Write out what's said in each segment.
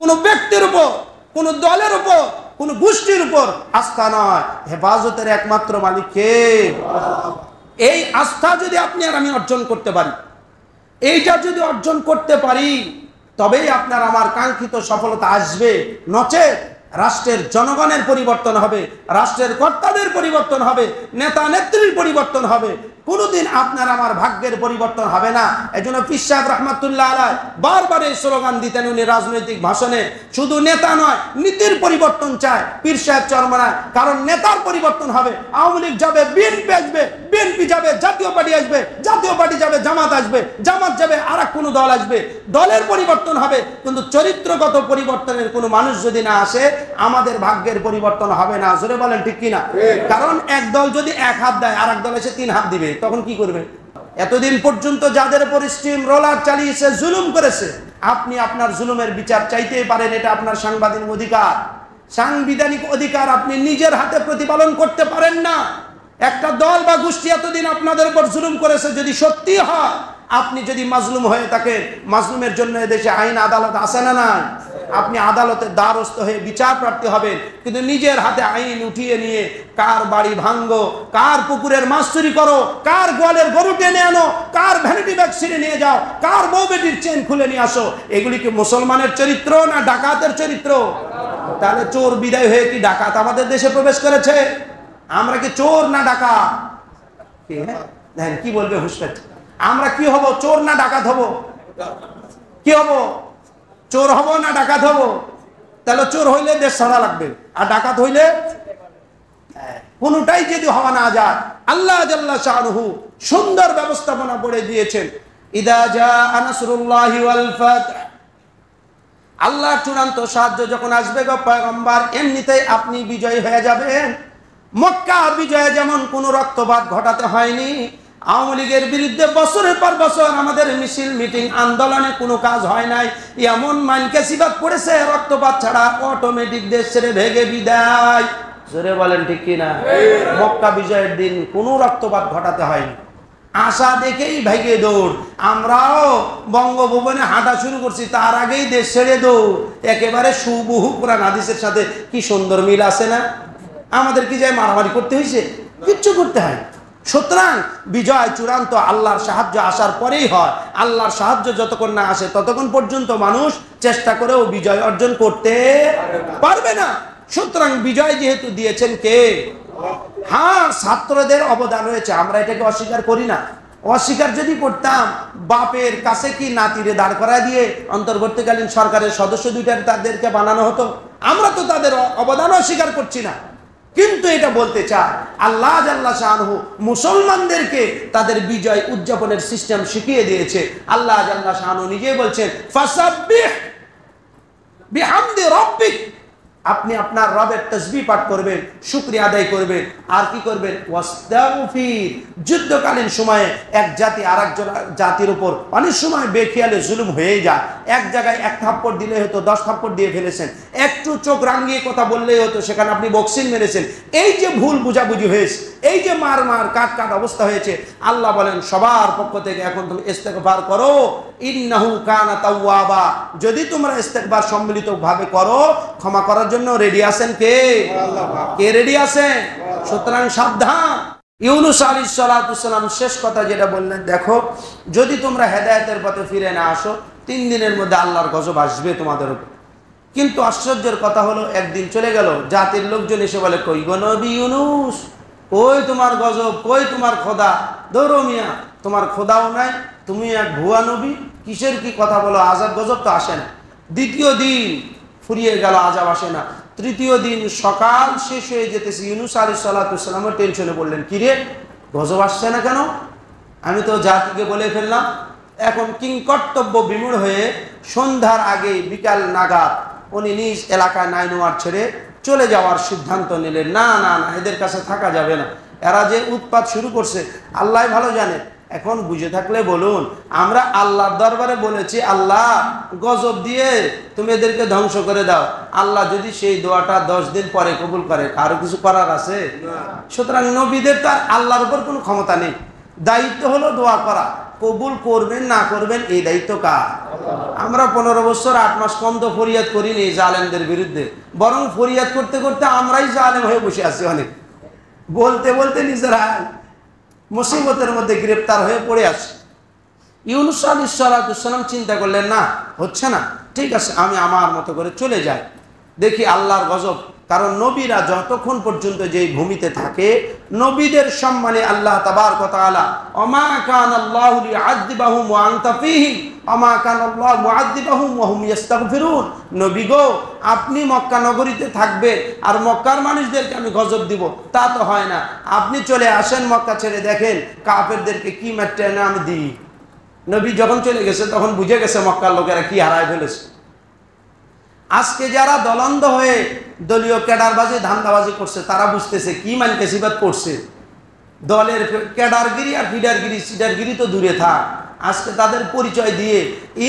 কোনো ব্যক্তির উপর, কোনো দলের উপর, কোনো গোষ্ঠীর উপর আস্থা নয়, হেফাজতের একমাত্র মালিক কে? এই আস্থা যদি আপনি আর আমি অর্জন করতে পারি, এইটা যদি অর্জন করতে পারি, তবেই আপনার আমার কাঙ্ক্ষিত সফলতা আসবে। নচেত রাষ্ট্রের জনগণের পরিবর্তন হবে, রাষ্ট্রের কর্তাদের পরিবর্তন হবে, নেতা নেত্রীর পরিবর্তন হবে, কোনোদিন আপনার আমার ভাগ্যের পরিবর্তন হবে না। এজন্য পীর সাহেব রহমাতুল্লাহ আলাইহি বারবার এই স্লোগান দিতেন উনি রাজনৈতিক ভাষণে, শুধু নেতা নয়, নীতির পরিবর্তন চায় পীর সাহেব চরমনায়। কারণ নেতার পরিবর্তন হবে, আওয়ামী লীগ যাবে বিএনপি আসবে, বিএনপি যাবে জাতীয় পার্টি আসবে, জাতীয় পার্টি যাবে জামাত আসবে, জামাত যাবে আর এক কোনো দল আসবে, দলের পরিবর্তন হবে। কিন্তু চরিত্রগত পরিবর্তনের কোনো মানুষ যদি না আসে, আমাদের ভাগ্যের পরিবর্তন হবে না। জোরে বলেন ঠিক কিনা? কারণ এক দল যদি এক হাত দেয়, আর এক দল এসে 3 হাত দিবে, তখন কি করবে? এতদিন পর্যন্ত যাদের উপর স্টিম রোলার চালিয়েছে, জুলুম করেছে, আপনি আপনার জুলুমের বিচার চাইতেই পারেন, এটা আপনার সাংবিধানিক অধিকার। সাংবিধানিক অধিকার আপনি নিজের হাতে প্রতিপালন করতে পারেন না। একটা দল বা গোষ্ঠী এতদিন আপনাদের উপর জুলুম করেছে, যদি সত্যি হয় আপনি যদি মাজলুম হয়ে থাকেন, মাজলুমের জন্য এদেশে আইন আদালত আছে না না? আপনি আদালতের দ্বারস্থ হয়ে বিচার প্রার্থী হবেন, কিন্তু নিজের হাতে আইন উঠিয়ে নিয়ে কার বাড়ি ভাঙ্গো, কার পুকুরের মাছ চুরি করো, কার গোয়ালের গরু টেনে আনো, কার ভ্যানিটি ব্যাগ ছিঁড়ে নিয়ে যাও, কার বউ বেটির চেন খুলে নিয়ে আসো, এগুলি কি মুসলমানের চরিত্র না ডাকাতের চরিত্র? তাহলে চোর বিদায় হয়ে কি ডাকাত আমাদের দেশে প্রবেশ করেছে? আমরা কি চোর না ডাকাত? দেখেন কি বলবে হুঁশিয়ার, আমরা কি হব, চোর না ডাকাত হব? কি হব, চোর হব না ডাকাত হব? তাহলে চোর হইলে দেশ ছাড়া লাগবে, আর ডাকাত হইলে কোনটাই যদি হওয়া না যায়। আল্লাহ জাল্লা শানুহু সুন্দর ব্যবস্থাপনা করে দিয়েছেন। ইদা জাআ নাসরুল্লাহি ওয়াল ফাতহ, আল্লাহর চূড়ান্ত সাহায্য যখন আসবে গো পয়গম্বর, এমনিতেই আপনি বিজয়ী হয়ে যাবেন। মক্কা বিজয়ে যেমন কোনো রক্তপাত ঘটাতে হয়নি, আওয়ামী লীগের বিরুদ্ধে বছরের পর বছর আমাদের মিছিল মিটিং আন্দোলনে কোনো কাজ হয় নাই, এমন মাইনকাসিবাত পড়েছে, রক্তপাত ছাড়া অটোমেটিক দেশ ছেড়ে ভেগে বিদায়। জোরে বলেন ঠিক কিনা? মক্কা বিজয়ের দিন কোনো রক্তপাত ঘটাতে হয়নি, আশা দেখেই ভেগে দৌড়। আমরাও বঙ্গভবনে হাঁটা শুরু করছি, তার আগেই দেশ ছেড়ে দৌড়। একেবারে সুবহু কোরআন হাদিসের সাথে কি সুন্দর মিল আছে না? আমাদের কি যায় মারামারি করতে হয়েছে? কিচ্ছু করতে হয়। সুতরাং বিজয় চূড়ান্ত আল্লাহর সাহায্য আসার পরেই হয়। আল্লাহর সাহায্য যতক্ষণ না আসে ততক্ষণ পর্যন্ত মানুষ চেষ্টা করেও বিজয় অর্জন করতে পারবে না। সুতরাং বিজয় যেহেতু দিয়েছেন কে? হ্যাঁ, ছাত্রদের অবদান রয়েছে, আমরা এটাকে অস্বীকার করি না। অস্বীকার যদি করতাম, বাপের কাছে কি নাতিরে দাঁড় করায় দিয়ে অন্তর্বর্তীকালীন সরকারের সদস্য দুইটার তাদেরকে বানানো হতো? আমরা তো তাদের অবদান অস্বীকার করছি না, কিন্তু এটা বলতে চাই আল্লাহ জাল্লা শাআনহু মুসলমানদেরকে তাদের বিজয় উদযাপনের সিস্টেম শিখিয়ে দিয়েছে। আল্লাহ জাল্লা শাআনহু নিজেই বলছেন, ফাসাব্বিহ বিহামদি রাব্বিক, আপনি আপনার রবের তাসবিহ পাঠ করবেন, শুকরিয়া আদায় করবেন, আর কি করবেন? ওয়াস্তাগফির। যুদ্ধকালীন সময়ে এক জাতি আর এক জাতির উপর অনেক সময় বেখেয়ালে জুলুম হয়েই যায়। এক জায়গায় 1 থাপ্পড় দিলে হতো, 10 থাপ্পড় দিয়ে ফেলেছেন। একটু চোখ রাঙিয়ে কথা বললেই হতো, সেখানে আপনি বক্সিং মেরেছেন। এই যে ভুল বুঝাবুঝি হয়েছে, এই যে মার কাট কাট অবস্থা হয়েছে, আল্লাহ বলেন সবার পক্ষ থেকে এখন তুমি ইস্তেগফার করো, ইন্নাহু কানা তাওয়াবা। যদি তোমরা ইস্তেগফার সম্মিলিতভাবে করো, ক্ষমা করার জন্য রেডি আছেন কে? কে রেডি আছেন? সুতরাং সাবধান। ইউনূস আলাইহিস সালাতু ওয়াসসালাম শেষ কথা যেটা বললেন, দেখো যদি তোমরা হেদায়েতের পথে ফিরে না আসো, 3 দিনের মধ্যে আল্লাহর গজব আসবে তোমাদের উপর। কিন্তু আশ্চর্যের কথা হলো, একদিন চলে গেল, জাতির লোকজন এসে বলে, কই গো নবী ইউনূস, কই তোমার গজব, কই তোমার খোদা? দৌড়ো মিয়া, তোমার খোদাও নাই, তুমি এক ভুয়া নবী, কিসের কি কথা বলো? আযাব গজব তো আসে না। দ্বিতীয় দিন ফুরিয়ে গেল, আযাব আসে না। তৃতীয় দিন সকাল শেষ হয়ে যেতেছে, ইউনূস আলাইহিস সালাতু ওয়াসসালাম টেনশনে বললেন, কিরে গজব আসছে না কেন? আমি তো জাতিকে বলে ফেললাম। এখন কিংকর্তব্য বিমূঢ় হয়ে সন্ধ্যার আগে বিকাল নাগাদ উনি নিজ এলাকায় নাইনুয়ার ছেড়ে চলে যাওয়ার সিদ্ধান্ত নিলেন। না না না, এদের কাছে থাকা যাবে না, এরা যে উৎপাত শুরু করছে আল্লাহ ভালো জানে। এখন বুঝে থাকলে বলুন, আমরা আল্লাহর দরবারে বলেছি, আল্লাহ গজব দিয়ে তুমি এদেরকে ধ্বংস করে দাও। আল্লাহ যদি সেই দোয়াটা 10 দিন পরে কবুল করে, কারো কিছু করার আছে? সুতরাং নবীদের তার আল্লাহর উপর কোনো ক্ষমতা নেই, দায়িত্ব হলো দোয়া করা। কবুল করবেন না করবেন এই দায়িত্ব কার? আমরা 15 বছর 8 মাস কম তো ফরিয়াদ করিনি জালেমদের বিরুদ্ধে, বরং ফরিয়াদ করতে করতে আমরাই জালেম হয়ে বসে আছি। অনেক বলতে বলতে নিজেরা মুসিবতের মধ্যে গ্রেপ্তার হয়ে পড়ে আছে। ইউনূস আলাইহিস সালাম চিন্তা করলেন, না হচ্ছে না, ঠিক আছে আমি আমার মতো করে চলে যাই, দেখি আল্লাহর গজব। কারণ নবীরা যতক্ষণ পর্যন্ত যেই ভূমিতে থাকে, নবীদের সম্মানে আল্লাহ তাবারক ওয়া তাআলা ওমা কানাল্লাহু লিউআযযিবাহুম ওয়া আনতা ফীহিম ওমা কানাল্লাহু মুআযযিবাহুম ওয়া হুম ইস্তাগফিরুন। নবী গো, আপনি মক্কা নগরীতে থাকবে আর মক্কার মানুষদেরকে আমি গজব দিব, তা তো হয় না। আপনি চলে আসেন মক্কা ছেড়ে, দেখেন কাফেরদেরকে কি মারতে না আমি দিই। নবী যখন চলে গেছে তখন বুঝে গেছে মক্কার লোকেরা কি হারায় ফেলেছে। আজকে যারা দলন্ধ হয়ে দলীয় ক্যাডারবাজি ধান্দাবাজি করছে, তারা বুঝতেছে কি মানকেসিবাদ করছে। দলের ক্যাডারগিরি আর ফিডারগিরি সিডারগিরি তো দূরে থাক, আজকে তাদের পরিচয় দিয়ে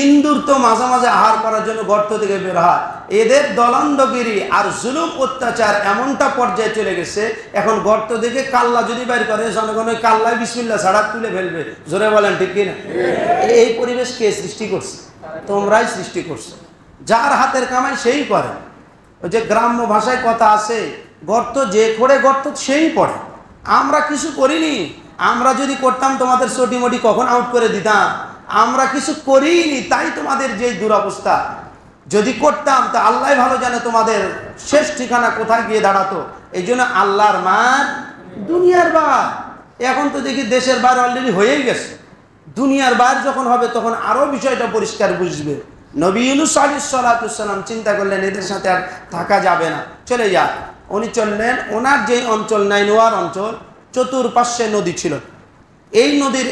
ইন্দুর তো মাঝে মাঝে আহার করার জন্য গর্ত থেকে বের হয়। এদের দলন্ধগিরি আর জুলুম অত্যাচার এমনটা পর্যায়ে চলে গেছে, এখন গর্ত থেকে কাল্লা যদি বাইর করে জনগণ ওই কাল্লায় বিসমিল্লাহ ছাড়া তুলে ফেলবে। জোরে বলেন ঠিক কিনা? এই পরিবেশ কে সৃষ্টি করছে? তোমরাই সৃষ্টি করছো। যার হাতের কামাই সেই করে। ওই যে গ্রাম্য ভাষায় কথা আছে, গর্ত যে খোঁড়ে গর্ত সেই পড়ে। আমরা কিছু করিনি, আমরা যদি করতাম তোমাদের চটিমটি কখন আউট করে দিতাম। আমরা কিছু করিনি, তাই তোমাদের যে দুরবস্থা। যদি করতাম তা আল্লাহ ভালো জানে তোমাদের শেষ ঠিকানা কোথায় গিয়ে দাঁড়াতো। এই জন্য আল্লাহর মার দুনিয়ার বার। এখন তো দেখি দেশের বার অলরেডি হয়েই গেছে, দুনিয়ার বার যখন হবে তখন আরো বিষয়টা পরিষ্কার বুঝবে। নবী ইউনূস আলাইহিস সালাম চিন্তা করলেন এদের সাথে আর থাকা যাবে না, চলে যা। উনি চললেন, ওনার যে অঞ্চল নাইনওয়ার অঞ্চল, চতুর্পাশে নদী ছিল। এই নদীর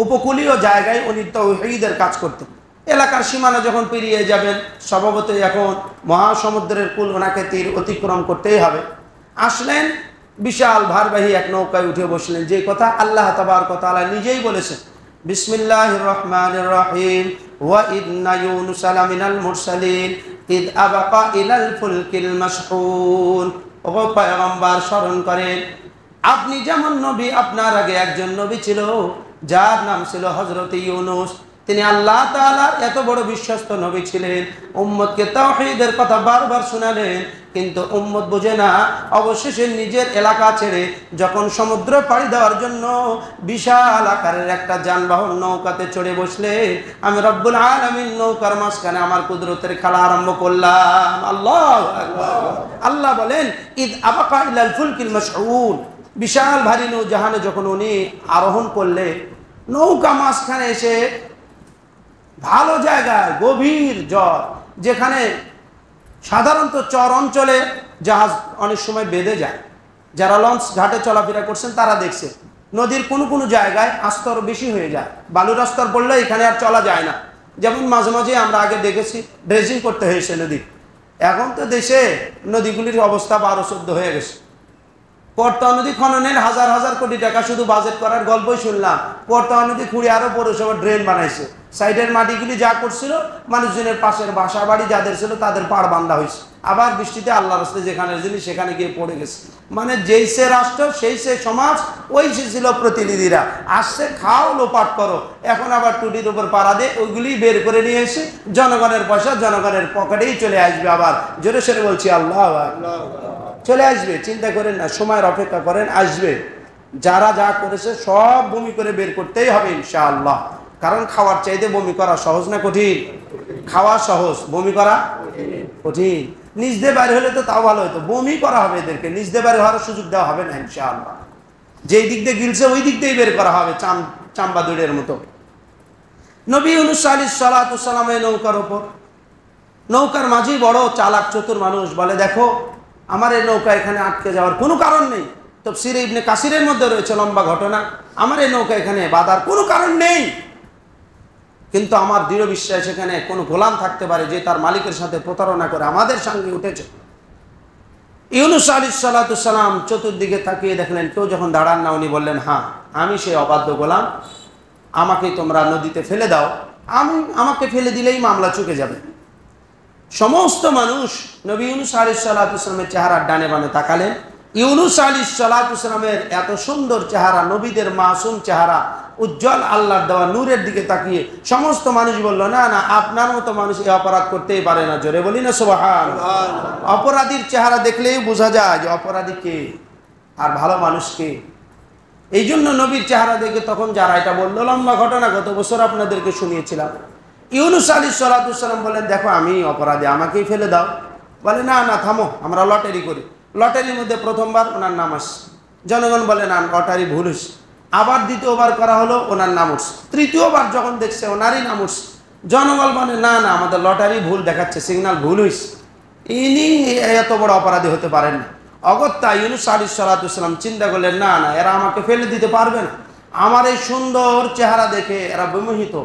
উপকূলীয় জায়গায় উনি তাওহীদের কাজ করতেন। এলাকার সীমানা যখন পেরিয়ে যাবেন, স্বভাবতই এখন মহাসমুদ্রের কুল ওনাকে তীর অতিক্রম করতেই হবে। আসলেন, বিশাল ভারবাহী এক নৌকায় উঠে বসলেন, যে কথা আল্লাহ তাবারক ওয়া তাআলা নিজেই বলেছেন, বিসমিল্লাহির রহমানির রহিম ওয়া ইন্না ইউনুসা লামিনাল মুরসালিন ইদ আবাকা ইলাল ফুলকিল মাশহুন। ও পয়গম্বর, স্মরণ করেন আপনি যেমন নবী, আপনার আগে একজন নবী ছিল যার নাম ছিল হযরত ইউনূস। তিনি আল্লাহ তাআলার এত বড় বিশ্বস্ত নবী ছিলেন, উম্মতকে তাওহীদের কথা বারবার শোনালেন, কিন্তু উম্মত বোঝে না। অবশেষে নিজের এলাকা ছেড়ে যখন সমুদ্র পাড়ি দেওয়ার জন্য বিশাল আকারের একটা যানবাহন নৌকাতে চড়ে বসলে, আমি রব্বুল আলামিন নৌকার মাঝখানে আমার কুদরতের খেলা আরম্ভ করলাম। আল্লাহু আকবার। আল্লাহ বলেন, ইদ আবাকা ইলাল ফুলকিল মাশহুন। বিশাল ভারী নৌজাহানে যখন উনি আরোহণ করলে, নৌকা মাঝখানে এসে ভালো জায়গায় গভীর জল, যেখানে সাধারণত চর অঞ্চলে জাহাজ অনেক সময় বেঁধে যায়, যারা লঞ্চ ঘাটে চলাফেরা করছেন তারা দেখছে নদীর কোনো কোনো জায়গায় আস্তর বেশি হয়ে যায়, বালুর আস্তর পড়লে এখানে আর চলা যায় না। যেমন মাঝে মাঝে আমরা আগে দেখেছি ড্রেজিং করতে হয়েছে নদী। এখন তো দেশে নদীগুলির অবস্থা 12-14 হয়ে গেছে। পদ্মা নদী খননের হাজার হাজার কোটি টাকা শুধু বাজেট করার গল্পই শুনলাম। পদ্মা নদী খুঁড়ে আরো পৌরসভা ড্রেন বানাইছে, সাইডের মাটিগুলি যা করছিল মানুষজনের পাশের বাসা বাড়ি যাদের ছিল তাদের পাড় বান্ধা হয়েছে। আবার বৃষ্টিতে আল্লাহর রাস্তায় যেখানে জিনিস সেখানে গিয়ে পড়ে গেছে। মানে যেই সে রাষ্ট্র সেই সে সমাজ, ওই সে ছিল প্রতিনিধিরা। আসছে খাও লোপাট করো, এখন আবার টুটির উপর পাড়া দিয়ে ওইগুলি বের করে নিয়ে এসে জনগণের পয়সা জনগণের পকেটেই চলে আসবে। আবার জোরে সরে বলছি আল্লাহ চলে আসবে, চিন্তা করেন না, সময়ের অপেক্ষা করেন, আসবে। যারা যা করেছে সব বমি করে বের করতেই হবে ইনশাআল্লাহ। কারণ খাওয়ার চাইতে বমি করা সহজ না কঠিন? খাওয়া সহজ, বমি করা কঠিন। নিজ দিয়ে বাইরে হলে তো তাও ভালো হতো, বমি করা হবে এদেরকে, নিজ দিয়ে বাইরে হওয়ার সুযোগ দেওয়া হবে না ইনশাআল্লাহ। যেই দিক দিয়ে গিলছে ওই দিক দিয়েই বের করা হবে, চাম্বা দৌড়ের মতো। নবী ইউনূস আলাইহিস সালাম এই নৌকার ওপর, নৌকার মাঝি বড় চালাক চতুর মানুষ, বলে দেখো আমার এই নৌকা এখানে আটকে যাওয়ার কোনো কারণ নেই। তাফসীরে ইবনে কাসিরের মধ্যে রয়েছে লম্বা ঘটনা, আমার এই নৌকা এখানে বাঁধার কোনো কারণ নেই, কিন্তু আমার দৃঢ় বিশ্বাস এখানে কোনো গোলাম থাকতে পারে যে তার মালিকের সাথে প্রতারণা করে আমাদের সঙ্গে উঠেছে। ইউনূস আলাইহিস সালাম চতুর্দিকে তাকিয়ে দেখলেন কেউ যখন দাঁড়ান না, উনি বললেন, হ্যাঁ আমি সেই অবাধ্য গোলাম, আমাকে তোমরা নদীতে ফেলে দাও, আমাকে ফেলে দিলেই মামলা চুকে যাবে। সমস্ত মানুষ নবী ইউনূস আলাইহিস সালামের চেহারার ডানে বামে তাকালেন, ইউনুস আলাইহিস সালাতু সালামের এত সুন্দর চেহারা, নবীদের মাসুম চেহারা, উজ্জ্বল আল্লাহর দেওয়া নূরের দিকে তাকিয়ে সমস্ত মানুষ বলল, না না, আপনার মতো মানুষ এই অপরাধ করতেই পারে না। জোরে বলি না সুবহানাল্লাহ। অপরাধীর চেহারা দেখলেই বোঝা যায় যে অপরাধী কে আর ভালো মানুষ কে। এই জন্য নবীর চেহারা দেখে তখন যারা এটা বললো, লম্বা ঘটনা গত বছর আপনাদেরকে শুনিয়েছিলাম। ইউনুস আলাইহিস সালাতু সালাম বলেন, দেখো আমি অপরাধী, আমাকেই ফেলে দাও। বলে, না না, থামো, আমরা লটারি করি। লটারির মধ্যে প্রথমবার ওনার নাম আসছে, জনগণ বলে না, লটারি ভুল হয়েছে। আবার দ্বিতীয়বার করা হলো, ওনার নাম উঠছে। তৃতীয়বার যখন দেখছে ওনারই নাম উঠছে, জনগণ বলে, না না, আমাদের লটারি ভুল দেখাচ্ছে, সিগন্যাল ভুল হয়েছে, ইনি এত বড় অপরাধী হতে পারেন না। অগত্যা ইউনুস আলাইহিস সালাতু সালাম চিন্তা করলেন, না না, এরা আমাকে ফেলে দিতে পারবে না, আমার এই সুন্দর চেহারা দেখে এরা বিমোহিত।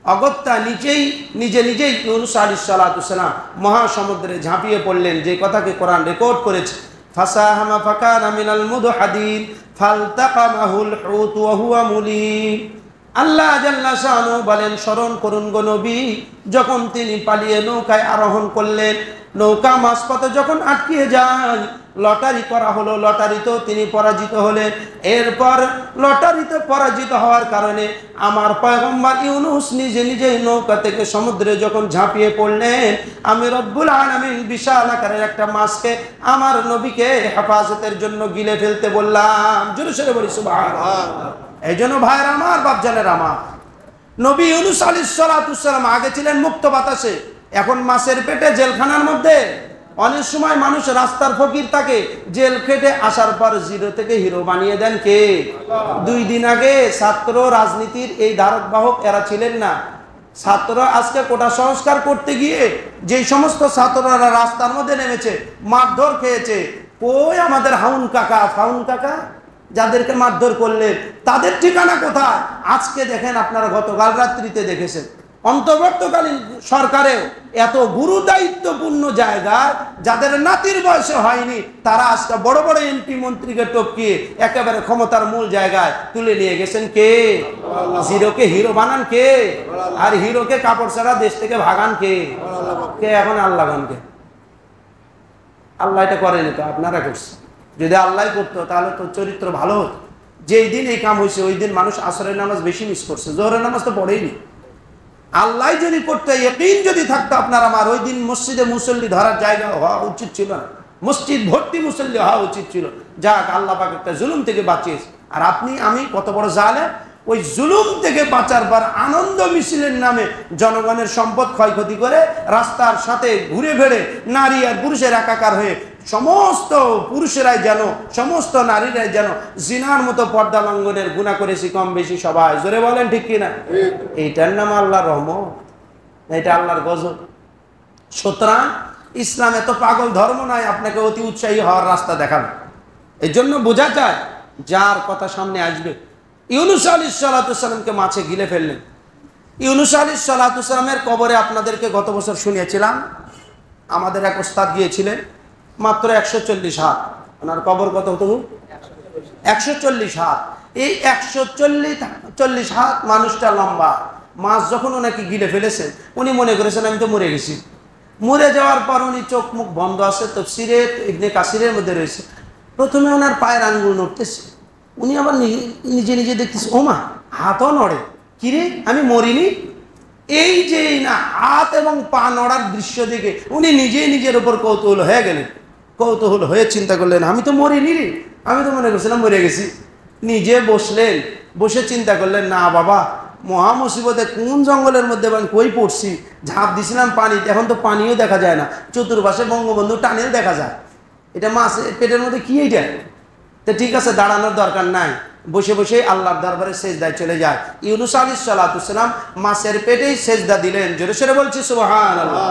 অগত্যা নিজেই ইউনুস আলাইহিস সালাতু সালাম মহাসমুদ্রে ঝাঁপিয়ে পড়লেন, যে কথাকে কোরআন রেকর্ড করেছে, ফাসাহামা ফাকানা মিনাল মুদহাদিন ফালতাকামাহুল হুত ওয়া হুয়া মুলিম। আল্লাহ জাল্লা শাআনহু বলেন, স্মরণ করুন গো নবী, যখন তিনি পালিয়ে নৌকায় আরোহণ করলেন, নৌকা মাঝপথে যখন আটকিয়ে যায়, লটারি করা হলো, লটারিতেও তিনি পরাজিত হলেন। এরপর লটারিতে পরাজিত হওয়ার কারণে আমার পয়গম্বর ইউনুস নিজেই নৌকা থেকে সমুদ্রে যখন ঝাঁপিয়ে পড়লেন, আমি রব্বুল আলামিন বিশাল আকারের একটা মাছকে আমার নবীকে হেফাজতের জন্য গিলে ফেলতে বললাম। জোরে সোরে বলি সুবহানাল্লাহ। এই জন্য ভাইয়ের আমার, বাপজানের আমার, নবী ইউনুস আলাইহিস সালাতু সালাম আগে ছিলেন মুক্ত বাতাসে, এখন মাছের পেটে, জেলখানার মধ্যে। অনেক সময় মানুষ রাস্তার ফকির থাকে, জেল খেটে আসার পর জিরো থেকে হিরো বানিয়ে দেন কে? 2 দিন আগে ছাত্র রাজনীতির এই ধারক বাহক এরা ছিলেন না। ছাত্র আজকে কোটা সংস্কার করতে গিয়ে যেই সমস্ত ছাত্ররা রাস্তার মধ্যে নেমেছে, মারধর খেয়েছে, কই আমাদের হাউন কাকা, ফাউন কাকা যাদেরকে মারধর করলেন, তাদের ঠিকানা কোথায়? আজকে দেখেন, আপনারা গতকাল রাত্রিতে দেখেছেন, অন্তর্বর্তীকালীন সরকারেও এত গুরু দায়িত্বপূর্ণ জায়গায় যাদের নাতির বয়সে হয়নি, তারা আজকে বড় বড় এমপি মন্ত্রীকে টপকিয়ে একেবারে ক্ষমতার মূল জায়গায় তুলে নিয়ে গেছেন কে? জিরোকে হিরো বানান কে? আর হিরোকে কাপড় ছাড়া দেশ থেকে ভাগান কে? এখন আল্লাহ গানকে। আল্লাহ এটা করেনি তো, আপনারা করছেন। যদি আল্লাহ করতো তাহলে তো চরিত্র ভালো হতো। যেই দিন এই কাম হয়েছে ওই দিন মানুষ আসরের নামাজ বেশি মিস করছে, জোহরের নামাজ তো পড়েইনি। আল্লাহ যদি করতে ইয়াকিন যদি থাকতো আপনার আমার, ওই দিন মসজিদে মুসল্লি ধরার জায়গা হওয়া উচিত ছিল না, মসজিদ ভর্তি মুসল্লি হওয়া উচিত ছিল। যাক, আল্লাহ পাক একটা জুলুম থেকে বাঁচিয়েছে। আর আপনি আমি কত বড় জালেম, ওই জুলুম থেকে বাঁচার পর আনন্দ মিছিলের নামে জনগণের সম্পদ ক্ষয়ক্ষতি করে রাস্তার সাথে ঘুরে ফেরে নারী আর পুরুষের একাকার হয়ে সমস্ত পুরুষেরাই যেন, সমস্ত নারীরাই যেন জিনার মতো পর্দা লঙ্ঘনের গুনাহ করেছি কম বেশি সবাই। জোরে বলেন ঠিক কিনা? এইটার নাম আল্লাহর রহমত, এটা আল্লাহর গজব। সুতরাং ইসলাম এত পাগল ধর্ম নয় আপনাকে অতি উৎসাহী হওয়ার রাস্তা দেখাবে। এই জন্য বোঝা যায় যার কথা সামনে আসবে। ইউনুস আলাইহিস সালাতু সালামকে মাছে গিলে ফেললেন। ইউনুস আলাইহিস সালাতু সালামের কবরে আপনাদেরকে গত বছর শুনিয়েছিলাম, আমাদের এক ওস্তাদ গিয়েছিলেন, মাত্র 140 হাত। ওনার কবর কত হতো? 140 হাত। এই 140 হাত মানুষটা লম্বা। মাছ যখন ওনাকে গিলে ফেলেছেন, উনি মনে করেছেন আমি তো মরে গেছি। মরে যাওয়ার পর উনি চোখ মুখ বন্ধ আছে, তাফসীরে ইবনে কাসিরের মধ্যে রয়েছে, প্রথমে ওনার পায়ের আঙ্গুল নড়তেছে, উনি আবার নিজে দেখতেছে, ওমা হাতও নড়ে, কিরে আমি মরিনি। এই যে না হাত এবং পা নড়ার দৃশ্য দেখে উনি নিজের উপর কৌতূহল হয়ে গেলেন। কৌতূহল হয়ে চিন্তা করলেন, আমি তো মরিনি রে, আমি তো মনে করছিলাম মরে গেছি। নিজে বসলেন, বসে চিন্তা করলেন, না বাবা, মহা মুসিবতে কোন জঙ্গলের মধ্যে আমি কই পড়ছি, ঝাঁপ দিছিলাম পানি, এখন তো পানিও দেখা যায় না, চতুর্পাশে বঙ্গবন্ধু টানেল দেখা যায়, এটা মাছ পেটের মধ্যে কি এইটা? তো ঠিক আছে, দাঁড়ানোর দরকার নাই, বসে বসে আল্লাহর দরবারে সেজদায় চলে যায়। ইউনুস আলাইহিস সালাতু সালাম মাছের পেটেই সেজদা দিলেন। জোরে সোরে বলছি সুবহানাল্লাহ।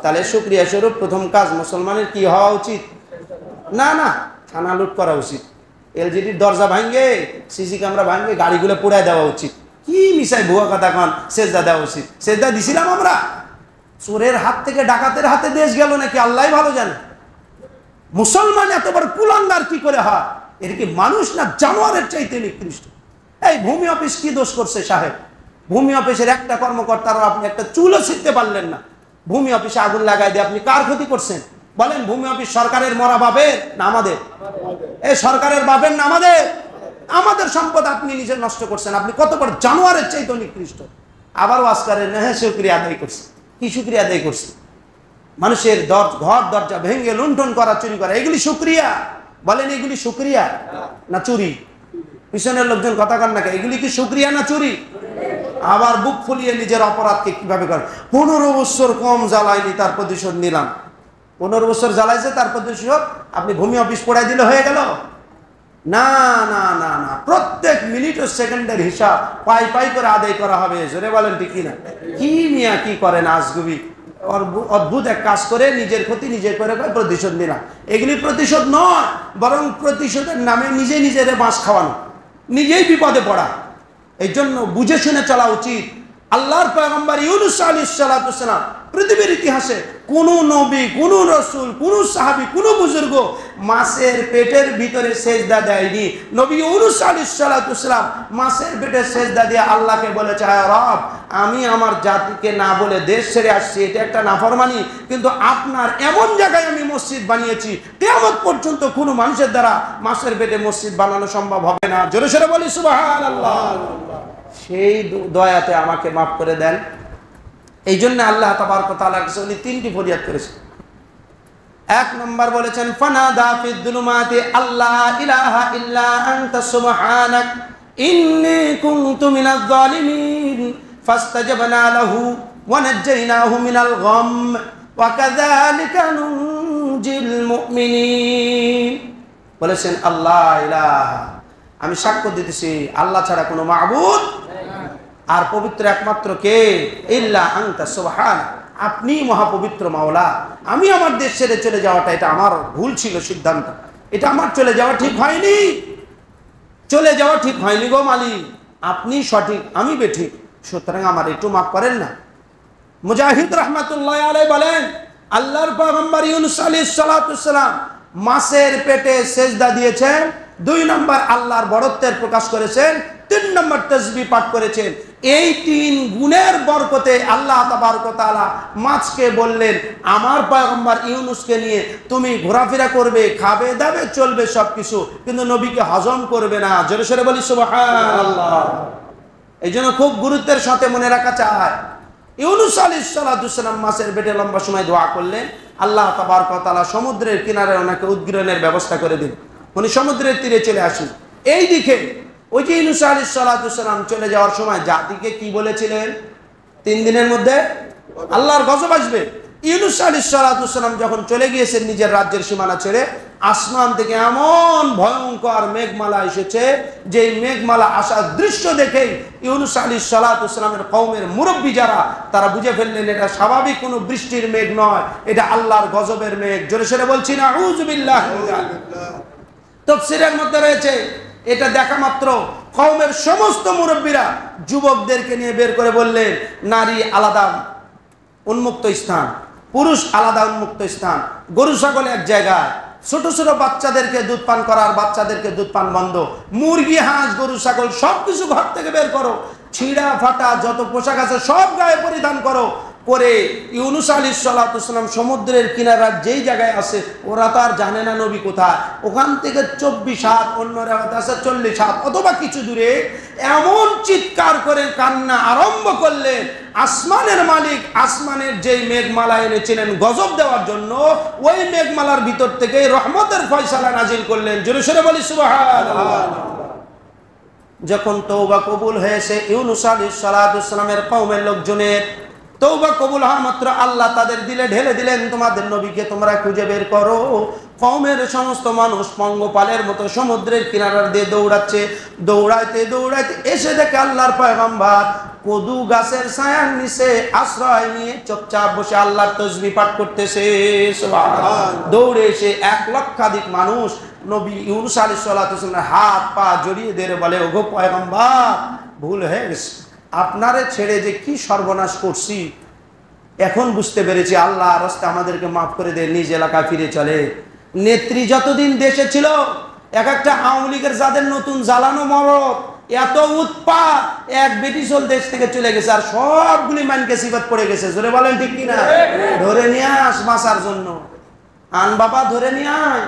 তাহলে শুকরিয়া স্বরূপ প্রথম কাজ মুসলমানের কি হওয়া উচিত? না না, থানা লুট করা উচিত, এলজিডির দরজা ভাঙ্গে, সিসি ক্যামেরা ভাঙ্গে, গাড়িগুলো পোড়ায় দেওয়া উচিত। কি মিশাই ভুয়া কথা কন, সেজদা দেওয়া উচিত। সেজদা দিছিলাম আমরা? চোরের হাত থেকে ডাকাতের হাতে দেশ গেল নাকি আল্লাহ ভালো জানে। মুসলমান এত বড় কুলাঙ্গার কি করে হয়? এর কি মানুষ না জানোয়ারের চাইতে নিকৃষ্ট? এই ভূমি অফিস কি দোষ করছে সাহেব? ভূমি অফিসের একটা কর্মকর্তারও আপনি একটা চুলও ছিঁড়তে পারলেন না। ভূমি অফিসে আগুন লাগাই দিয়ে আপনি কার ক্ষতি করছেন? বলেন ভূমি অফিস সরকারের মরা বাপের না আমাদের? এই সরকারের বাপের না আমাদের? আমাদের সম্পদ আপনি নিজে নষ্ট করছেন। আপনি কত বড় জানোয়ারের চাইতে নিকৃষ্ট। আবারও আজকারের হ্যাঁ শুকরিয়া আদায় করছে। কি শুকরিয়া আদায় করছে? মানুষের ঘর দরজা ভেঙে লুণ্ঠন করা, চুরি করা, এগুলি শুকরিয়া? বলেন এগুলি শুকরিয়া না চুরি? পিছনের লোকজন কথা কন না, এগুলি কি শুকরিয়া না চুরি? আবার বুক ফুলিয়ে নিজের অপরাধকে কিভাবে করে 15 বছর কম জ্বালায়নি, তার প্রতিশোধ নিলাম। 15 বছর জ্বালাইছে, তার প্রতিশোধ আপনি ভূমি অফিস পড়াই দিলে হয়ে গেল? না না না না, প্রত্যেক মিনিট ও সেকেন্ডের হিসাব পাই পাই করে আদায় করা হবে। জোরে বলেন ঠিক কিনা? কি মিয়া কি করেন আজগুবি অদ্ভুত এক কাজ করে নিজের ক্ষতি নিজে করে প্রতিশোধ নিলাম। এগুলি প্রতিশোধ নয়, বরং প্রতিশোধের নামে নিজে নিজের বাঁশ খাওয়ানো, নিজেই বিপদে পড়া। এই জন্য বুঝে শুনে চলা উচিত। আল্লাহর পয়গম্বর ইউনূস আলাইহিস সালাতু ওয়াস সালাম পৃথিবীর ইতিহাসে কোন নবী, কোন রাসূল, কোন সাহাবী, কোন বুজুর্গ মাছের পেটের ভিতরে সেজদা দেয়নি। নবী ইউনূস আলাইহিস সালাতু ওয়াস সালাম মাছের পেটে সেজদা দিয়ে আল্লাহকে বলেছে, হে রব, আমি আমার জাতিকে না বলে দেশ ছেড়ে আসছি, এটা একটা নাফরমানি, কিন্তু আপনার এমন জায়গায় আমি মসজিদ বানিয়েছি, কিয়ামত পর্যন্ত কোনো মানুষের দ্বারা মাছের পেটে মসজিদ বানানো সম্ভব হবে না। জোরে সোরে বলি সুবহানাল্লাহ। সেই দয়াতে আমাকে মাফ করে দেন। এই জন্য আল্লাহ তাবারক ওয়া তাআলার কাছে উনি 3টি ফরিয়াদ করেছেন। 1 নম্বর বলেছেন, ফানাদা ফিদ দুলুমাতি আল্লা ইলাহা ইল্লা আনতা সুবহানাক ইন্নী কুনতু মিনাজ জালিমিন ফাস্তাজাবনা লাহু ওয়া নাজ্জায়নাহু মিনাল গাম ওয়া কাযালিকা নুনজিল মুমিনিন। বলেছেন আল্লাহ ইলাহা, আমি সাক্ষ্য দিতেছি আল্লাহ ছাড়া কোনো মাবুদ আর পবিত্র একমাত্র কে? ইল্লা আনতা সুবহানাক, আপনি মহাপবিত্র মাওলা। আমি আমার দেশ ছেড়ে চলে যাওয়াটা এটা আমার ভুল ছিল, সিদ্ধান্ত। এটা আমার চলে যাওয়া ঠিক হয়নি, চলে যাওয়া ঠিক হয়নি গো মালিক। আপনি সঠিক, আমি বেঠিক, সুতরাং আমার একটু মাফ করেন না। মুজাহিদ রাহমাতুল্লাহ আলাইহি বলেন, আল্লাহর পয়গম্বর ইউনূস আলাইহিস সালাতু ওয়াস সালাম মাছের পেটে সেজদা দিয়েছেন। 2 নম্বর আল্লাহর বড়ত্বের প্রকাশ করেছেন। 3 নম্বর তাসবিহ পাঠ করেছেন। এই 3 গুণের বরকতে আল্লাহ তাবারক ওয়া তাআলা মাছকে বললেন, আমার পয়গম্বর ইউনূসকে নিয়ে তুমি ঘোরাফেরা করবে, খাবে দাবে চলবে সবকিছু, কিন্তু নবীকে হজম করবে না। জোরে সোরে বলি সুবহানাল্লাহ। এই জন্য খুব গুরুত্বের সাথে মনে রাখা চায়, ইউনূস আলাইহিস সালাতু ওয়াস সালাম মাছের পেটে লম্বা সময় দোয়া করলেন, আল্লাহ তাবারক ওয়া তাআলা সমুদ্রের কিনারে ওনাকে উদ্গীরণের ব্যবস্থা করে দিন। উনি সমুদ্রের তীরে চলে আসেন। এই দিকে ওই যে ইউনূস আলাইহিস সালাতু ওয়াস সালাম চলে যাওয়ার সময় জাতিকে কি বলেছিলেন? 3 দিনের মধ্যে আল্লাহর গজব আসবে। ইউনূস আলাইহিস সালাতু ওয়াস সালাম যখন চলে গিয়েছেন নিজের রাজ্যের সীমানা ছেড়ে, আসমান থেকে এমন ভয়ঙ্কর মেঘমালা এসেছে, যে মেঘমালা আসার দৃশ্য দেখেই ইউনূস আলাইহিস সালাতু ওয়াস সালামের কওমের মুরব্বী যারা, তারা বুঝে ফেললেন এটা স্বাভাবিক কোনো বৃষ্টির মেঘ নয়, এটা আল্লাহর গজবের মেঘ। জোরে সোরে বলছি না আউযু বিল্লাহি। তাফসীরের মধ্যে রয়েছে, এটা দেখা মাত্র কওমের সমস্ত মুরব্বীরা যুবকদেরকে নিয়ে বের করে বললেন, নারী আলাদা উন্মুক্ত স্থান, পুরুষ আলাদা উন্মুক্ত স্থান, গরু ছাগল এক জায়গায়, ছোট ছোট বাচ্চাদেরকে দুধ পান করার বাচ্চাদেরকে দুধ পান বন্ধ, মুরগি হাঁস গরু ছাগল সবকিছু ঘর থেকে বের করো, ছিঁড়া ফাটা যত পোশাক আছে সব গায়ে পরিধান করো। করে ইউনূস আলাইহিস সালাতু ওয়াস সালাম সমুদ্রের কিনারার যেই জায়গায় আছে, ওরা তো আর জানে না নবী কোথায়, ওখান থেকে 24 হাত, অন্য রেওয়াত আছে 40 হাত অথবা কিছু দূরে এমন চিৎকার করে কান্না আরম্ভ করলেন, আসমানের মালিক আসমানের যেই মেঘমালা এনেছিলেন গজব দেওয়ার জন্য, ওই মেঘমালার ভিতর থেকে রহমতের ফয়সালা নাজিল করলেন। জোরে সোরে বলি সুবহানাল্লাহ। যখন তওবা কবুল হয়েছে ইউনূস আলাইহিস সালাতু ওয়াস সালামের কওমের লোকজনের, তওবা কবুল হওয়া মাত্র আল্লাহ তাদের দিলে ঢেলে দিলেন, তোমাদের নবীকে তোমরা খুঁজে বের করো। কওমের সমস্ত মানুষ পঙ্গপালের মতো সমুদ্রের কিনারা দিয়ে দৌড়াচ্ছে, দৌড়াইতে দৌড়াইতে এসে দেখে আল্লাহর পয়গম্বর কদু গাছের ছায়ার নিচে আশ্রয় নিয়ে চুপচাপ বসে আল্লাহর তাসবিহ পাঠ করতেছে। সুবহানাল্লাহ। দৌড়ে এসে 1 লক্ষাধিক মানুষ নবী ইউনূস আলাইহিস সালাতু ওয়াস সালামের হাত পা জড়িয়ে ধরে বলে, ওগো পয়গম্বর, ভুল হয়ে গেছে, আপনারে ছেড়ে যে কি সর্বনাশ করছি, এখন বুঝতে পেরেছি, আল্লাহ রাস্তা আমাদেরকে মাফ করে দেয়, নিজ এলাকায় ফিরে চলে। নেত্রী যতদিন দেশে ছিল, এক একটা আওয়ামী লীগের যাদের নতুন জ্বালানো মরদ, এত উৎপাত, এক ব্রিটিশল দেশ থেকে চলে গেছে, আর সবগুলি মানকে সিফাত পড়ে গেছে। জোরে বলেন ঠিক কিনা? ধরে নিয়ে আস বাঁচার জন্য। আন বাবা ধরে নিয়ে আয়,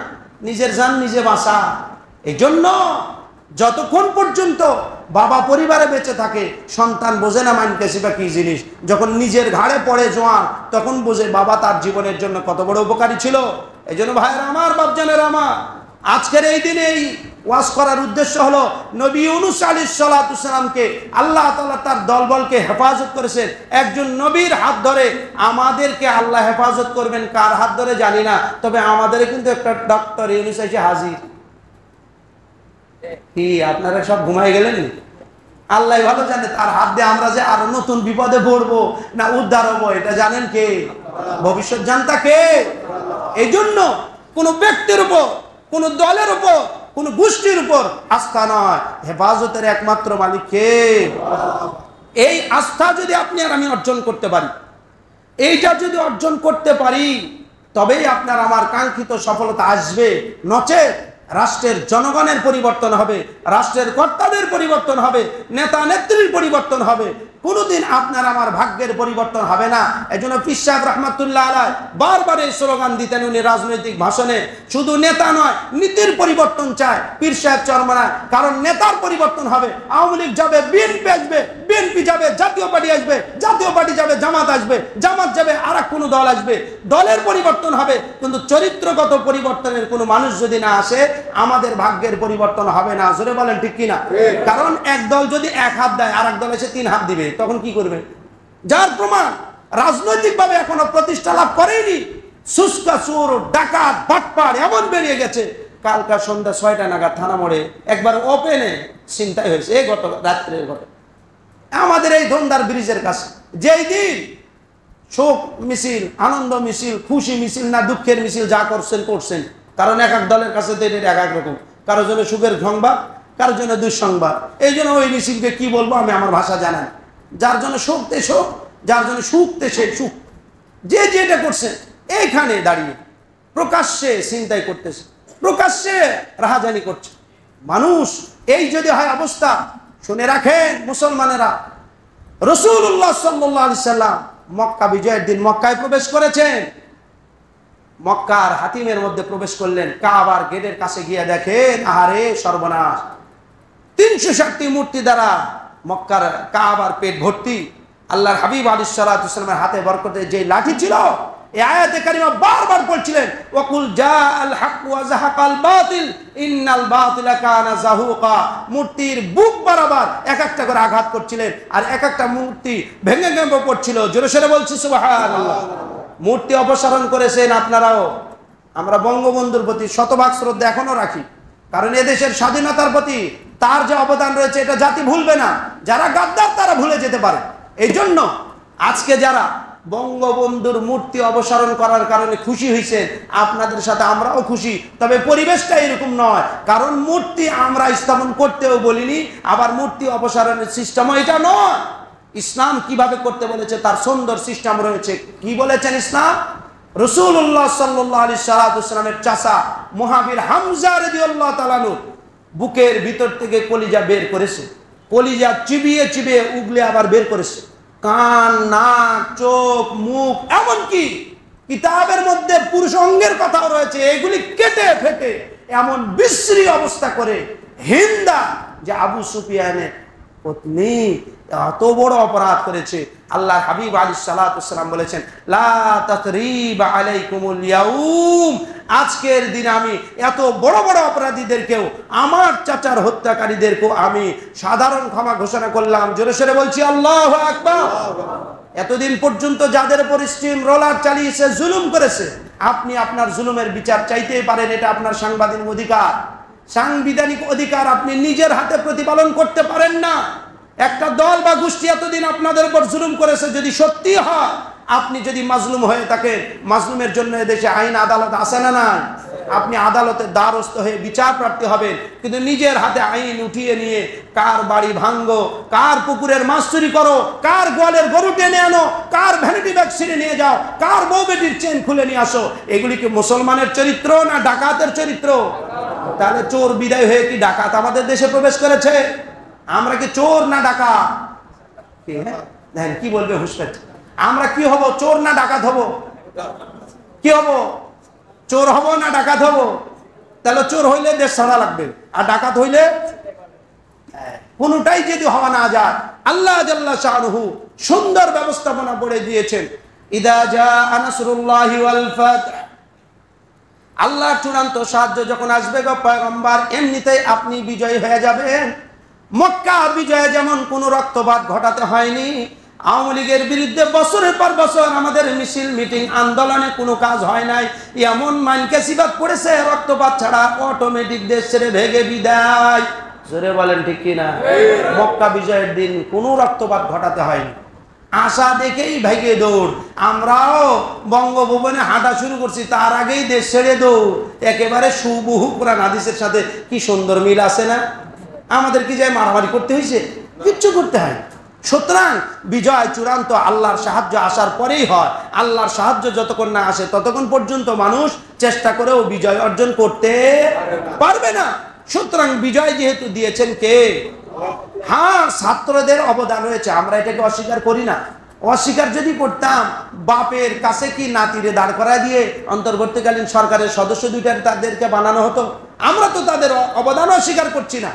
নিজের জান নিজে বাঁচা। এই জন্য যতক্ষণ পর্যন্ত বাবা পরিবারে বেঁচে থাকে সন্তান বোঝে না মাইনকাশি বা কি জিনিস। যখন নিজের ঘাড়ে পড়ে জোয়ান তখন বোঝে বাবা তার জীবনের জন্য কত বড় উপকারী ছিল। এই জন্য ভাইয়েরা আমার, বাপজানেরা আমার, আজকের এই দিনে এই ওয়াজ করার উদ্দেশ্য হলো নবী ইউনূস আলাইহিস সালাতু সালামকে আল্লাহ তাআলা তার দলবলকে হেফাজত করেছেন। একজন নবীর হাত ধরে আমাদেরকে আল্লাহ হেফাজত করবেন, কার হাত ধরে জানি না, তবে আমাদের কিন্তু একটা ডক্টর ইউনূস এসে হাজির। কি আপনারা সব ঘুমাই গেলেন? আল্লাহ ভালো জানে তার হাত দিয়ে আমরা যে আরো নতুন বিপদে পড়বো না উদ্ধার হবো, এটা জানেন কে? ভবিষ্যৎ জানতা কে? এই জন্য কোন ব্যক্তির উপর, কোন দলের উপর, কোন গোষ্ঠীর উপর আস্থা নয়, হেফাজতের একমাত্র মালিক কে? এই আস্থা যদি আপনি আর আমি অর্জন করতে পারি, এইটা যদি অর্জন করতে পারি, তবেই আপনার আমার কাঙ্ক্ষিত সফলতা আসবে। নচেত রাষ্ট্রের জনগণের পরিবর্তন হবে, রাষ্ট্রের কর্তাদের পরিবর্তন হবে, নেতা নেত্রীর পরিবর্তন হবে, কোনোদিন আপনার আমার ভাগ্যের পরিবর্তন হবে না। এজন্য পীর সাহেব রাহমাতুল্লাহ আলাইহি বারবার এই স্লোগান দিতেন উনি রাজনৈতিক ভাষণে, শুধু নেতা নয় নীতির পরিবর্তন চায় পীর সাহেব চরমনায়। কারণ নেতার পরিবর্তন হবে, আওয়ামী লীগ যাবে বিএনপি আসবে, বিএনপি যাবে জাতীয় পার্টি আসবে, জাতীয় পার্টি যাবে জামাত আসবে, জামাত যাবে আর এক কোনো দল আসবে। দলের পরিবর্তন হবে কিন্তু চরিত্রগত পরিবর্তনের কোনো মানুষ যদি না আসে আমাদের ভাগ্যের পরিবর্তন হবে না। জোরে বলেন ঠিক কিনা? কারণ এক দল যদি এক হাত দেয় আর এক দল এসে 3 হাত দিবে, তখন কি করবে? যার প্রমাণ রাজনৈতিকভাবে এখনো প্রতিষ্ঠা লাভ করেনি। সুস্কা চোর, ডাকাত, বাটপার এমন বেরিয়ে গেছে। কালকা সন্ধ্যা 6টা নাগাদ থানা মোড়ে একবার ওপেনে ছিনতাই হয়েছে, এই গত রাত্রের ঘটনা আমাদের এই ধন্দার ব্রিজের কাছে। যেই দিন শোক মিছিল, আনন্দ মিছিল, খুশি মিছিল না দুঃখের মিছিল, যা করছেন করছেন, কারণ এক এক দলের কাছে তো এটা এক এক রকম, কারোর জন্য সুখের সংবাদ, কারোর জন্য দুঃসংবাদ। এই জন্য ওই মিছিলকে কি বলবো আমি আমার ভাষা জানাই। যার জন্য শোক তে শোক, যার জন্য সুখ তে সে সুখ। যে যেটা করছে এইখানে দাঁড়িয়ে প্রকাশ্যে ছিনতাই করতেছে, প্রকাশ্যে রাহাজানি করছে মানুষ। এই যদি হয় অবস্থা, শুনে রাখেন মুসলমানেরা, রাসূলুল্লাহ সাল্লাল্লাহু আলাইহি সাল্লাম মক্কা বিজয়ের দিন মক্কায় প্রবেশ করেছেন। মক্কার হাতিমের মধ্যে প্রবেশ করলেন, কাবার গেটের কাছে গিয়ে দেখেন আহারে সর্বনাশ, 360টি মূর্তি দ্বারা মক্কার কাবার পেট ভর্তি। আল্লাহর হাবিব আলাইহিস সালাতু ওয়াসসালামের হাতে বরকতের যে লাঠি ছিল, এই আয়াতে কারিমা বারবার পড়ছিলেন, ওয়াকুল জাআল হক ওয়া যাহাকাল বাতিল ইন্নাল বাতিলা কানা যাহুকা। মূর্তির বুক বরাবর এক একটা করে আঘাত করছিলেন আর এক একটা মূর্তি ভেঙে ভেঙে পড়ছিল। জোরে সোরে বলছি সুবহানাল্লাহ। মূর্তি অপসারণ করেছেন আপনারাও। আমরা বঙ্গবন্ধুর প্রতি শতভাগ শ্রদ্ধা এখনো রাখি, কারণ এদেশের স্বাধীনতার প্রতি তার যে অবদান রয়েছে এটা জাতি ভুলবে না। যারা গাদ্দার তারা ভুলে যেতে পারে। এই জন্য আজকে যারা বঙ্গবন্ধুর মূর্তি অপসারণ করার কারণে খুশি হয়েছে, আপনাদের সাথে আমরাও খুশি, তবে পরিবেশটা এরকম নয়। কারণ মূর্তি আমরা স্থাপন করতেও বলিনি, আবার মূর্তি অপসারণের সিস্টেমও এটা নয়। ইসলাম কিভাবে করতে বলেছে তার সুন্দর সিস্টেম রয়েছে। কি বলেছেন ইসলাম? রাসূলুল্লাহ সাল্লাল্লাহু আলাইহি সাল্লামের চাচা মুহাবির হামজা রাদিয়াল্লাহু তাআলা আনহু বুকের ভিতর থেকে কলিজা বের করেছে, কলিজা চিবিয়ে চিবিয়ে উগলে আবার বের করেছে, কান, নাক, চোখ, মুখ, এমনকি কিতাবের মধ্যে পুরুষ অঙ্গের কথাও রয়েছে, এগুলি কেটে ফেটে এমন বিশ্রী অবস্থা করে হিন্দা যে আবু সুফিয়ানের পত্নী এত বড় অপরাধ করেছে। আল্লাহর হাবিব আলাইহিস সালাতু ওয়াসসালাম বলেছেন, লা তাতরিবা আলাইকুমুল ইয়াউম, আজকের দিন আমি এত বড় বড় অপরাধীদেরকেও, আমার চাচার হত্যাকারীদেরকেও আমি সাধারণ ক্ষমা ঘোষণা করলাম। জোরে সোরে বলছি আল্লাহু আকবার। এতদিন পর্যন্ত যাদের উপর স্টিম রোলার চালিয়েছে, জুলুম করেছে, আপনি আপনার জুলুমের বিচার চাইতেই পারেন, এটা আপনার সাংবিধানিক অধিকার। সাংবিধানিক অধিকার আপনি নিজের হাতে প্রতিপালন করতে পারেন না। একটা দল বা গোষ্ঠী এতদিন আপনাদের উপর জুলুম করেছে, যদি সত্যি হয় আপনি যদি মাজলুম হয়ে থাকেন, মাজলুমের জন্য এদেশে আইন আদালত আছে না না? আপনি আদালতের দ্বারস্থ হয়ে বিচার প্রার্থী হবেন, কিন্তু নিজের হাতে আইন উঠিয়ে নিয়ে কার বাড়ি ভাঙ্গো, কার পুকুরের মাছ চুরি করো, কার গোয়ালের গরু টেনে আনো, কার ভ্যানিটি ব্যাগ ছিঁড়ে নিয়ে যাও, কার বউ বেটির চেন খুলে নিয়ে আসো, এগুলি কি মুসলমানের চরিত্র না ডাকাতের চরিত্র? তাহলে চোর বিদায় হয়ে কি ডাকাত আমাদের দেশে প্রবেশ করেছে? আমরা কি চোর না ডাকাত? দেখেন কি বলবে হুঁশিয়ার, আমরা কি হব? চোর না ডাকাত হব? কি হব? চোর হব না ডাকাত হব? তাহলে চোর হইলে দেশ ছাড়া লাগবে, আর ডাকাত হইলে কোনটাই যদি হওয়া না যায়, আল্লাহ জাল্লা শানুহু সুন্দর ব্যবস্থাপনা করে দিয়েছেন। ইদা জাআ নাসরুল্লাহি ওয়াল ফাতহ, আল্লাহর চূড়ান্ত সাহায্য যখন আসবে গো পয়গম্বর, এমনিতেই আপনি বিজয়ী হয়ে যাবেন। মক্কা বিজয়ে যেমন কোনো রক্তপাত ঘটাতে হয়নি, আওয়ামী লীগের বিরুদ্ধে বছরের পর বছর আমাদের মিছিল মিটিং আন্দোলনে কোনো কাজ হয় নাই, এমন মানকেসিবাত পড়েছে রক্তপাত ছাড়া অটোমেটিক দেশ ছেড়ে ভেগে বিদায়। জোরে বলেন ঠিক কিনা? মক্কা বিজয়ের দিন কোনো রক্তপাত ঘটাতে হয়নি, আশা দেখেই ভেগে দৌড়। আমরাও বঙ্গভবনে হাঁটা শুরু করছি, তার আগেই দেশ ছেড়ে দৌড়। একেবারে সুবহু কোরআন হাদিসের সাথে কি সুন্দর মিল আছে না? আমাদের কি যায় মারামারি করতে হয়েছে? কিচ্ছু করতে হয়। সুতরাং বিজয় চূড়ান্ত আল্লাহর সাহায্য আসার পরেই হয়। আল্লাহর সাহায্য যতক্ষণ না আসে ততক্ষণ পর্যন্ত মানুষ চেষ্টা করেও বিজয় অর্জন করতে পারবে না। সুতরাং বিজয় যেহেতু দিয়েছেন কে? হ্যাঁ, ছাত্রদের অবদান রয়েছে, আমরা এটাকে অস্বীকার করি না। অস্বীকার যদি করতাম, বাপের কাছে কি নাতিরে দাঁড় করা দিয়ে অন্তর্বর্তীকালীন সরকারের সদস্য দুইটার তাদেরকে বানানো হতো? আমরা তো তাদের অবদান অস্বীকার করছি না,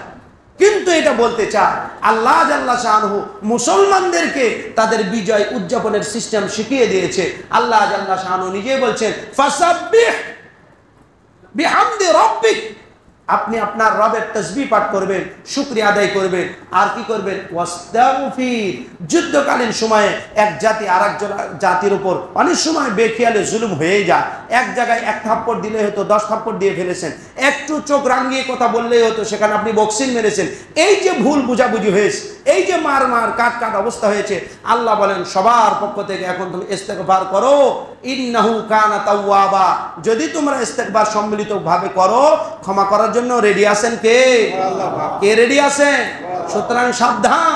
কিন্তু এটা বলতে চাই আল্লাহ জাল্লা শাআনহু মুসলমানদেরকে তাদের বিজয় উদযাপনের সিস্টেম শিখিয়ে দিয়েছে। আল্লাহ জাল্লা শাআনহু নিজেই বলছেন, ফাসাব্বিহ বিহামদি রাব্বিক, আপনি আপনার রবের তাসবিহ পাঠ করবেন, শুকরিয়া আদায় করবেন, আর কি করবেন? ওয়াস্তাগফির। যুদ্ধকালীন সময়ে এক জাতি আর এক জাতির উপর অনেক সময় বেখিয়ালে জুলুম হয়ে যায়। এক জায়গায় এক থাপ্পড় দিলে হতো, 10 থাপ্পড় দিয়ে ফেলেছেন। একটু চোখ রাঙিয়ে কথা বললেই হতো, সেখানে আপনি বক্সিং মেরেছেন। এই যে ভুল বুঝাবুঝি হয়েছে, এই যে মার কাট অবস্থা হয়েছে, আল্লাহ বলেন সবার পক্ষ থেকে এখন তুমি ইস্তেগফার করো, ইন্নাহু কানা তাওয়াবা। যদি তোমরা ইস্তেগফার সম্মিলিত ভাবে করো, ক্ষমা করার জন্য রেডি আছেন কে? কে রেডি আছেন? সুতরাং সাবধান।